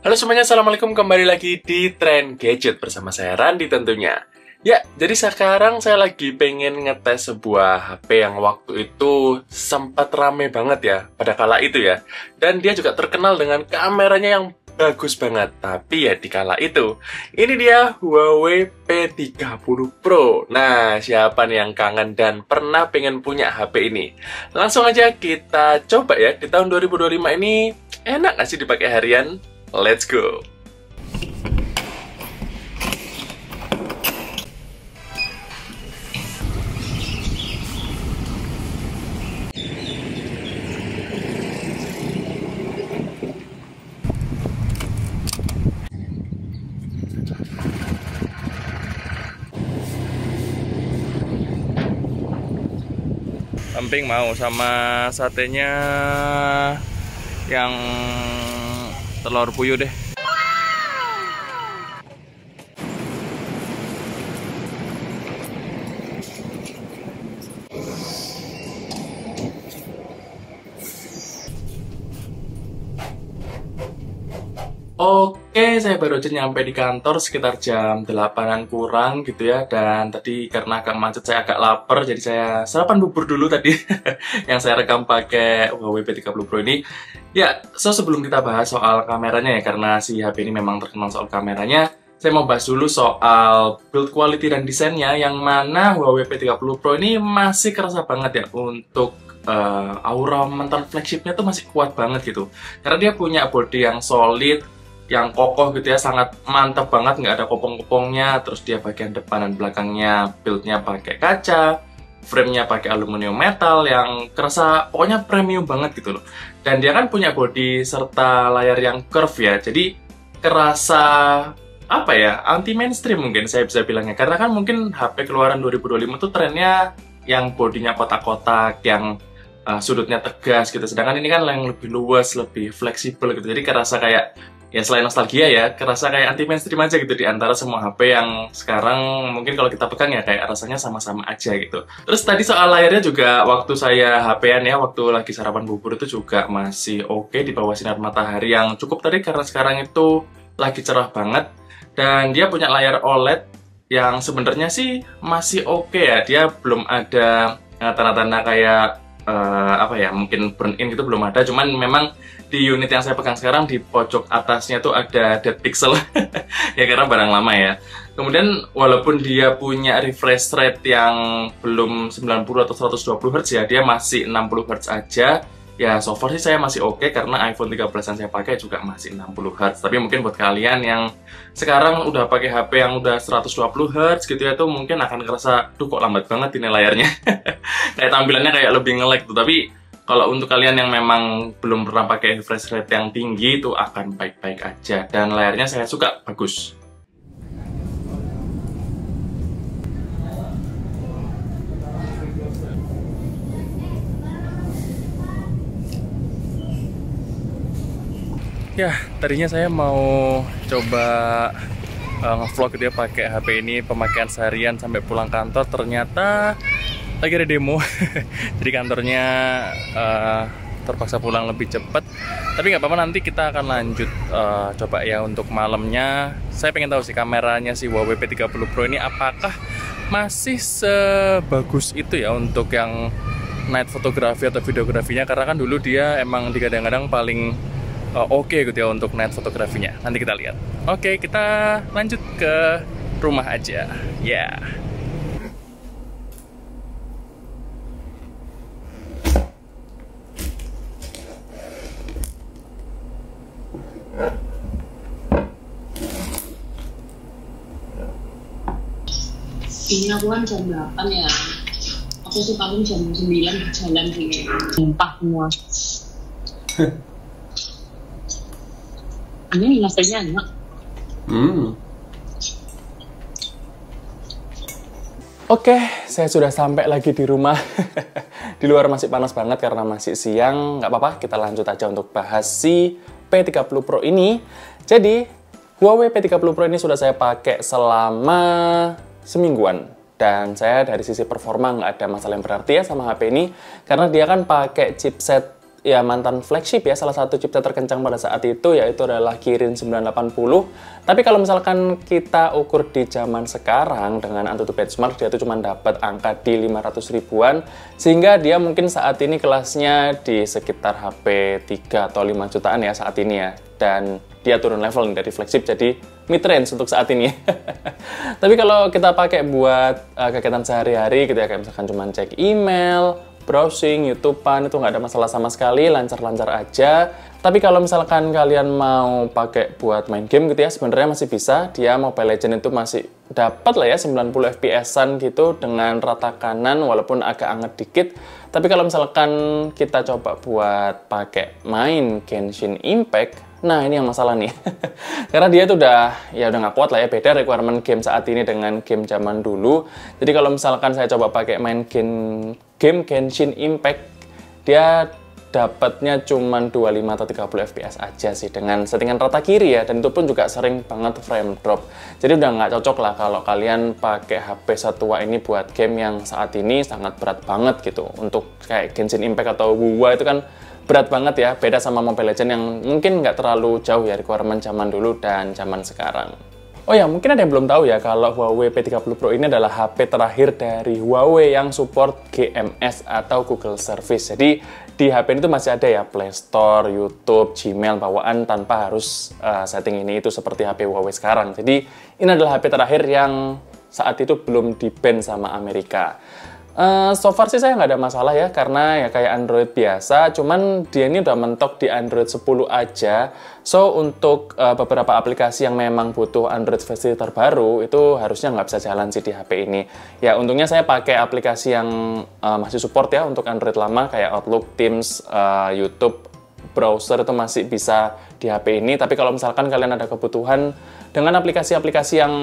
Halo semuanya, Assalamualaikum. Kembali lagi di Tren Gadget bersama saya Randi tentunya. Ya, jadi sekarang saya lagi pengen ngetes sebuah HP yang waktu itu sempat rame banget ya, pada kala itu ya. Dan dia juga terkenal dengan kameranya yang bagus banget. Tapi ya di kala itu, ini dia Huawei P30 Pro. Nah, siapa nih yang kangen dan pernah pengen punya HP ini? Langsung aja kita coba ya, di tahun 2025 ini enak nggak sih dipakai harian? Let's go! Emping mau sama satenya yang telur puyuh deh. Oke, saya baru aja nyampe di kantor sekitar jam 8-an kurang gitu ya. Dan tadi karena agak macet, saya agak lapar, jadi saya sarapan bubur dulu tadi yang saya rekam pakai Huawei P30 Pro ini. Ya, sebelum kita bahas soal kameranya ya, karena si HP ini memang terkenal soal kameranya, saya mau bahas dulu soal build quality dan desainnya, yang mana Huawei P30 Pro ini masih kerasa banget ya untuk aura mantan flagshipnya tuh masih kuat banget gitu. Karena dia punya body yang solid, yang kokoh gitu ya, sangat mantap banget, nggak ada kopong-kopongnya. Terus dia bagian depan dan belakangnya build-nya pakai kaca, frame-nya pakai aluminium metal yang kerasa pokoknya premium banget gitu loh. Dan dia kan punya body serta layar yang curve ya, jadi kerasa apa ya, anti mainstream mungkin saya bisa bilangnya. Karena kan mungkin HP keluaran 2025 tuh trennya yang bodinya kotak-kotak, yang sudutnya tegas gitu. Sedangkan ini kan yang lebih luas, lebih fleksibel gitu. Jadi kerasa kayak, ya selain nostalgia ya, kerasa kayak anti mainstream aja gitu di antara semua HP yang sekarang mungkin kalau kita pegang ya kayak rasanya sama-sama aja gitu. Terus tadi soal layarnya juga, waktu saya HP-an ya, waktu lagi sarapan bubur itu juga masih oke di bawah sinar matahari yang cukup terik karena sekarang itu lagi cerah banget. Dan dia punya layar OLED yang sebenarnya sih masih oke ya. Dia belum ada tanda-tanda kayak apa ya, mungkin burn in gitu belum ada. Cuman memang di unit yang saya pegang sekarang di pojok atasnya tuh ada dead pixel ya karena barang lama ya. Kemudian walaupun dia punya refresh rate yang belum 90 atau 120 Hz ya, dia masih 60 Hz aja. Ya so far sih saya masih oke karena iPhone 13 yang saya pakai juga masih 60 Hz. Tapi mungkin buat kalian yang sekarang udah pakai HP yang udah 120 Hz gitu ya, tuh mungkin akan ngerasa, duh kok lambat banget ini layarnya. Kayak tampilannya kayak lebih nge-lag tuh. Tapi kalau untuk kalian yang memang belum pernah pakai refresh rate yang tinggi, itu akan baik-baik aja. Dan layarnya saya suka, bagus. Ya, tadinya saya mau coba ngevlog dia pakai HP ini, pemakaian seharian sampai pulang kantor. Ternyata lagi ada demo, jadi kantornya terpaksa pulang lebih cepat. Tapi nggak apa-apa, nanti kita akan lanjut coba ya untuk malamnya. Saya pengen tahu sih kameranya si Huawei P30 Pro ini apakah masih sebagus itu ya untuk yang night fotografi atau videografinya. Karena kan dulu dia emang digadang-gadang paling oke gitu ya untuk night fotografinya. Nanti kita lihat. Oke, kita lanjut ke rumah aja. Ya. Ini aku kan jam 8 ya. Aku sih paling jam 9 di jalan sih. Mumpah semua. Ini rasanya enak. Oke, saya sudah sampai lagi di rumah. Di luar masih panas banget karena masih siang. Nggak apa-apa, kita lanjut aja untuk bahas si P30 Pro ini. Jadi, Huawei P30 Pro ini sudah saya pakai selama semingguan. Dan saya dari sisi performa nggak ada masalah yang berarti ya sama HP ini. Karena dia kan pakai chipset ya mantan flagship ya, salah satu chipset terkencang pada saat itu yaitu adalah Kirin 980. Tapi kalau misalkan kita ukur di zaman sekarang dengan AnTuTu benchmark, dia itu cuma dapat angka di 500 ribuan, sehingga dia mungkin saat ini kelasnya di sekitar HP 3 atau 5 jutaan ya saat ini ya. Dan dia turun level dari flagship jadi mid-range untuk saat ini. Tapi kalau kita pakai buat kegiatan sehari-hari gitu ya, kayak misalkan cuma cek email, browsing, YouTube-an, itu nggak ada masalah sama sekali, lancar-lancar aja. Tapi kalau misalkan kalian mau pakai buat main game gitu ya, sebenarnya masih bisa. Dia Mobile Legends itu masih dapat lah ya 90 FPS-an gitu dengan rata kanan walaupun agak anget dikit. Tapi kalau misalkan kita coba buat pakai main Genshin Impact, nah ini yang masalah nih. Karena dia tuh udah nggak kuat lah ya, beda requirement game saat ini dengan game zaman dulu. Jadi kalau misalkan saya coba pakai main game Genshin Impact, dia dapatnya cuma 25 atau 30 fps aja sih dengan settingan rata kiri ya, dan itu pun juga sering banget frame drop. Jadi udah nggak cocok lah kalau kalian pakai HP setua ini buat game yang saat ini sangat berat banget gitu. Untuk kayak Genshin Impact atau WoW itu kan berat banget ya, beda sama Mobile Legends yang mungkin nggak terlalu jauh ya requirement zaman dulu dan zaman sekarang. Oh ya, mungkin ada yang belum tahu ya kalau Huawei P30 Pro ini adalah HP terakhir dari Huawei yang support GMS atau Google Service. Jadi di HP ini tuh masih ada ya Play Store, YouTube, Gmail bawaan tanpa harus setting ini itu seperti HP Huawei sekarang. Jadi ini adalah HP terakhir yang saat itu belum di-ban sama Amerika. So far sih saya nggak ada masalah ya, karena ya kayak Android biasa, cuman dia ini udah mentok di Android 10 aja. So untuk beberapa aplikasi yang memang butuh Android versi terbaru, itu harusnya nggak bisa jalan sih di HP ini. Ya untungnya saya pakai aplikasi yang masih support ya untuk Android lama, kayak Outlook, Teams, YouTube, browser itu masih bisa di HP ini. Tapi kalau misalkan kalian ada kebutuhan dengan aplikasi-aplikasi yang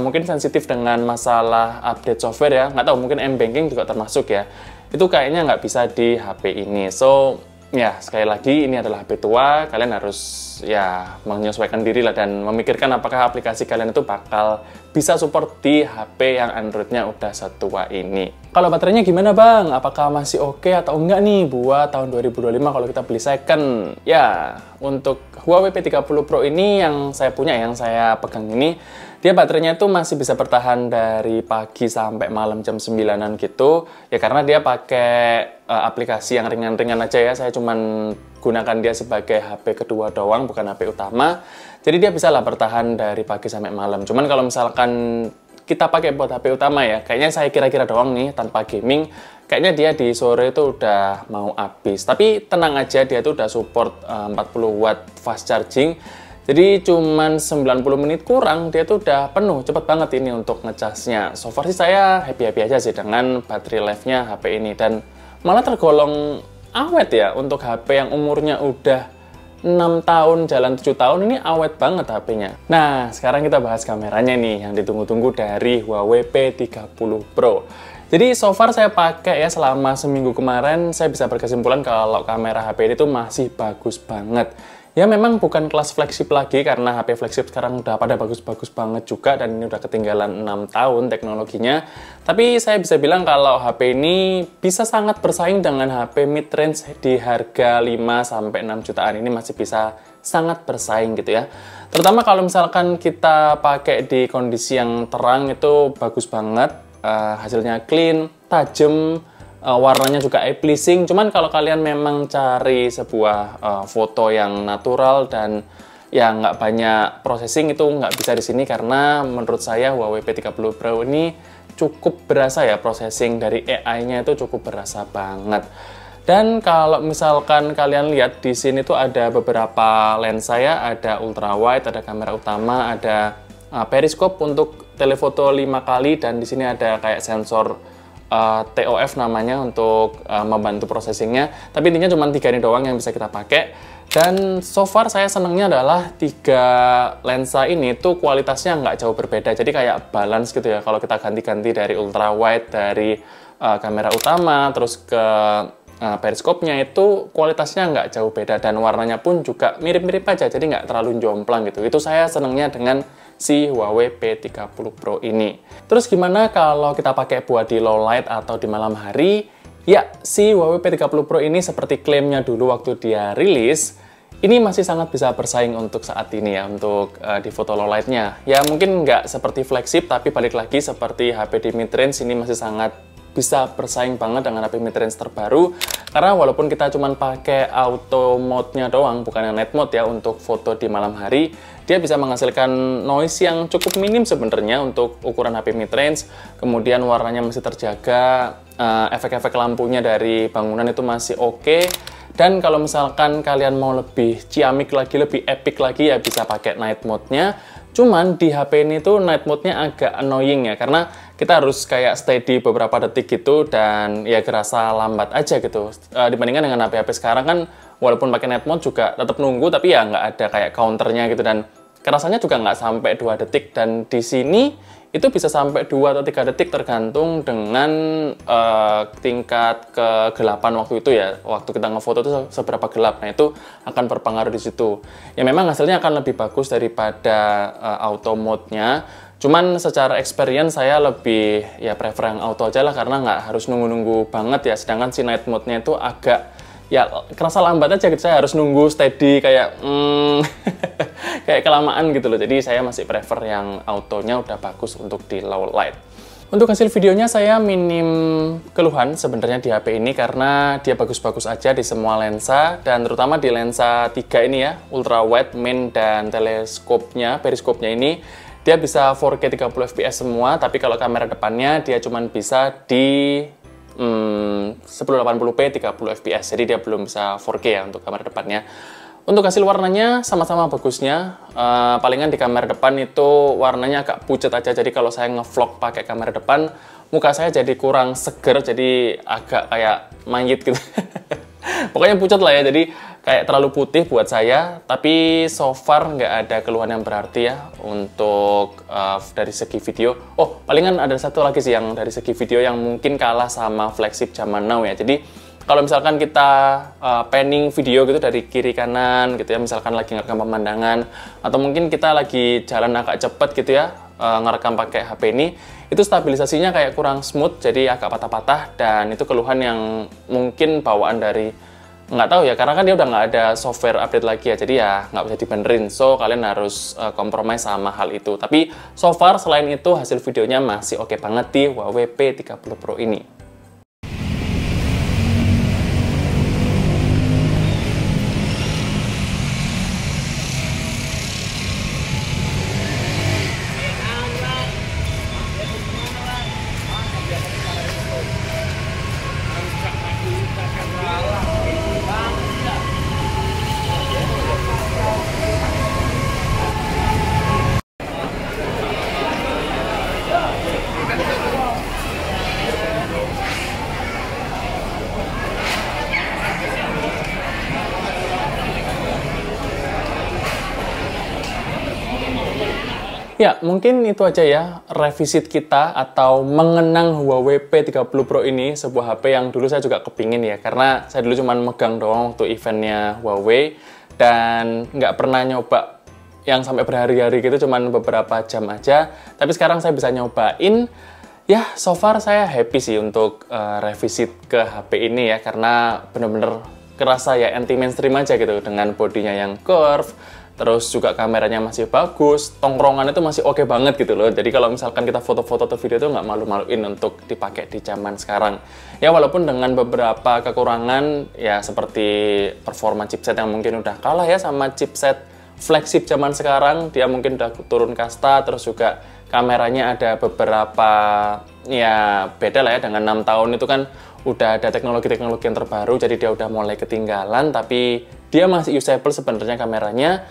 mungkin sensitif dengan masalah update software ya, nggak tahu, mungkin M-Banking juga termasuk ya, itu kayaknya nggak bisa di HP ini. So ya sekali lagi ini adalah HP tua, kalian harus ya menyesuaikan diri lah dan memikirkan apakah aplikasi kalian itu bakal bisa support di HP yang Androidnya udah setua ini. Kalau baterainya gimana bang? Apakah masih oke atau enggak nih buat tahun 2025 kalau kita beli second? Ya, untuk Huawei P30 Pro ini yang saya punya, yang saya pegang ini, dia baterainya itu masih bisa bertahan dari pagi sampai malam jam 9-an gitu. Ya karena dia pakai aplikasi yang ringan-ringan aja ya, saya cuman gunakan dia sebagai HP kedua doang, bukan HP utama. Jadi dia bisa lah bertahan dari pagi sampai malam. Cuman kalau misalkan kita pakai buat HP utama ya, kayaknya saya kira-kira doang nih tanpa gaming, kayaknya dia di sore itu udah mau habis. Tapi tenang aja, dia tuh udah support 40 watt fast charging. Jadi cuman 90 menit kurang dia tuh udah penuh, cepet banget ini untuk ngecasnya. So far sih saya happy-happy aja sih dengan battery life-nya HP ini, dan malah tergolong awet ya untuk HP yang umurnya udah 6 tahun, jalan 7 tahun, ini awet banget HP-nya. Nah, sekarang kita bahas kameranya nih, yang ditunggu-tunggu dari Huawei P30 Pro. Jadi, so far saya pakai ya selama seminggu kemarin, saya bisa berkesimpulan kalau kamera HP ini tuh masih bagus banget. Ya memang bukan kelas flagship lagi, karena HP flagship sekarang udah pada bagus-bagus banget juga, dan ini udah ketinggalan 6 tahun teknologinya. Tapi saya bisa bilang kalau HP ini bisa sangat bersaing dengan HP mid-range di harga 5-6 jutaan ini, masih bisa sangat bersaing gitu ya. Terutama kalau misalkan kita pakai di kondisi yang terang, itu bagus banget, hasilnya clean, tajam, warnanya juga eye-pleasing. Cuman kalau kalian memang cari sebuah foto yang natural dan ya nggak banyak processing, itu nggak bisa di sini, karena menurut saya Huawei P30 Pro ini cukup berasa ya, processing dari AI-nya itu cukup berasa banget. Dan kalau misalkan kalian lihat di sini tuh ada beberapa lensa ya, ada ultra wide, ada kamera utama, ada periskop untuk telefoto 5 kali, dan di sini ada kayak sensor TOF namanya untuk membantu processingnya. Tapi intinya cuma 3 ini doang yang bisa kita pakai. Dan so far saya senangnya adalah 3 lensa ini tuh kualitasnya nggak jauh berbeda. Jadi kayak balance gitu ya. Kalau kita ganti-ganti dari ultra wide, dari kamera utama, terus ke periskopnya, itu kualitasnya nggak jauh beda. Dan warnanya pun juga mirip-mirip aja. Jadi nggak terlalu jomplang gitu. Itu saya senangnya dengan si Huawei P30 Pro ini. Terus gimana kalau kita pakai buat di low light atau di malam hari? Ya, si Huawei P30 Pro ini seperti klaimnya dulu waktu dia rilis, ini masih sangat bisa bersaing untuk saat ini ya, untuk di foto low light-nya. Ya mungkin nggak seperti flagship, tapi balik lagi seperti HP di mid-range ini masih sangat bisa bersaing banget dengan HP mid-range terbaru. Karena walaupun kita cuma pakai auto mode-nya doang, bukan yang night mode ya, untuk foto di malam hari, dia bisa menghasilkan noise yang cukup minim sebenarnya untuk ukuran HP mid-range. Kemudian warnanya masih terjaga, efek-efek lampunya dari bangunan itu masih oke. Dan kalau misalkan kalian mau lebih ciamik lagi, lebih epic lagi ya bisa pakai night mode-nya. Cuman di HP ini tuh night mode-nya agak annoying ya, karena kita harus kayak steady beberapa detik gitu dan ya kerasa lambat aja gitu. Dibandingkan dengan HP-HP sekarang kan walaupun pakai night mode juga tetap nunggu, tapi ya nggak ada kayak counternya gitu dan kerasanya juga nggak sampai 2 detik. Dan di sini itu bisa sampai 2 atau 3 detik tergantung dengan tingkat kegelapan waktu itu ya. Waktu kita ngefoto itu seberapa gelap. Nah, itu akan berpengaruh di situ. Ya memang hasilnya akan lebih bagus daripada auto mode-nya. Cuman secara experience saya lebih ya prefer yang auto aja lah, karena nggak harus nunggu-nunggu banget ya. Sedangkan si night mode-nya itu agak ya kerasa lambat aja gitu, saya harus nunggu steady kayak kayak kelamaan gitu loh. Jadi saya masih prefer yang autonya udah bagus untuk di low light. Untuk hasil videonya saya minim keluhan sebenarnya di HP ini, karena dia bagus-bagus aja di semua lensa, dan terutama di lensa 3 ini ya, ultra wide, main, dan teleskopnya, periskopnya ini dia bisa 4K 30 fps semua, tapi kalau kamera depannya dia cuman bisa di 1080p 30 fps, jadi dia belum bisa 4K ya untuk kamera depannya. Untuk hasil warnanya sama-sama bagusnya, palingan di kamera depan itu warnanya agak pucat aja, jadi kalau saya ngevlog pakai kamera depan, muka saya jadi kurang seger, jadi agak kayak mayit gitu. Pokoknya pucat lah ya, jadi kayak terlalu putih buat saya, tapi so far nggak ada keluhan yang berarti ya untuk dari segi video. Oh, palingan ada satu lagi sih yang dari segi video yang mungkin kalah sama flagship zaman now ya. Jadi kalau misalkan kita panning video gitu dari kiri kanan gitu ya, misalkan lagi ngerekam pemandangan, atau mungkin kita lagi jalan agak cepet gitu ya, ngerekam pakai HP ini, itu stabilisasinya kayak kurang smooth, jadi agak patah-patah, dan itu keluhan yang mungkin bawaan dari nggak tahu ya, karena kan dia udah nggak ada software update lagi ya, jadi ya nggak bisa dibenerin, so kalian harus kompromi sama hal itu. Tapi so far selain itu hasil videonya masih oke banget di Huawei P30 Pro ini. Ya, mungkin itu aja ya revisit kita atau mengenang Huawei P30 Pro ini, sebuah HP yang dulu saya juga kepingin ya, karena saya dulu cuma megang doang waktu eventnya Huawei, dan nggak pernah nyoba yang sampai berhari-hari gitu, cuman beberapa jam aja. Tapi sekarang saya bisa nyobain. Ya, so far saya happy sih untuk revisit ke HP ini ya, karena bener-bener kerasa ya anti-mainstream aja gitu, dengan bodinya yang curve, terus juga kameranya masih bagus, tongkrongan itu masih oke banget gitu loh. Jadi kalau misalkan kita foto-foto atau video itu nggak malu-maluin untuk dipakai di zaman sekarang. Ya walaupun dengan beberapa kekurangan, ya seperti performa chipset yang mungkin udah kalah ya sama chipset flagship zaman sekarang. Dia mungkin udah turun kasta, terus juga kameranya ada beberapa, ya beda lah ya, dengan 6 tahun itu kan udah ada teknologi-teknologi yang terbaru, jadi dia udah mulai ketinggalan, tapi dia masih usable sebenarnya kameranya.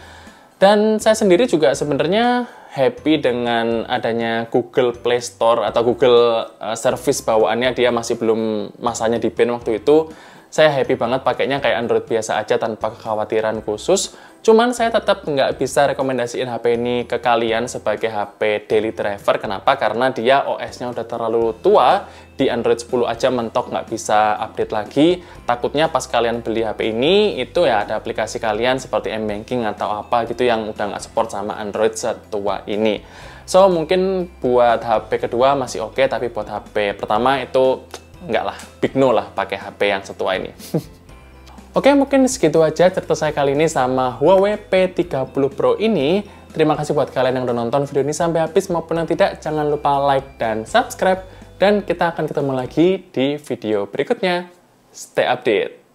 Dan saya sendiri juga sebenarnya happy dengan adanya Google Play Store atau Google Service bawaannya. Dia masih belum masanya di ban waktu itu. Saya happy banget pakainya kayak Android biasa aja tanpa kekhawatiran khusus. Cuman saya tetap nggak bisa rekomendasiin HP ini ke kalian sebagai HP daily driver. Kenapa? Karena dia OS-nya udah terlalu tua. Di Android 10 aja mentok, nggak bisa update lagi. Takutnya pas kalian beli HP ini, itu ya ada aplikasi kalian seperti M-Banking atau apa gitu yang udah nggak support sama Android setua ini. So, mungkin buat HP kedua masih oke, tapi buat HP pertama itu enggak lah, big no lah pakai HP yang setua ini. Oke, mungkin segitu aja cerita saya kali ini sama Huawei P30 Pro ini. Terima kasih buat kalian yang udah nonton video ini sampai habis maupun yang tidak. Jangan lupa like dan subscribe. Dan kita akan ketemu lagi di video berikutnya. Stay update!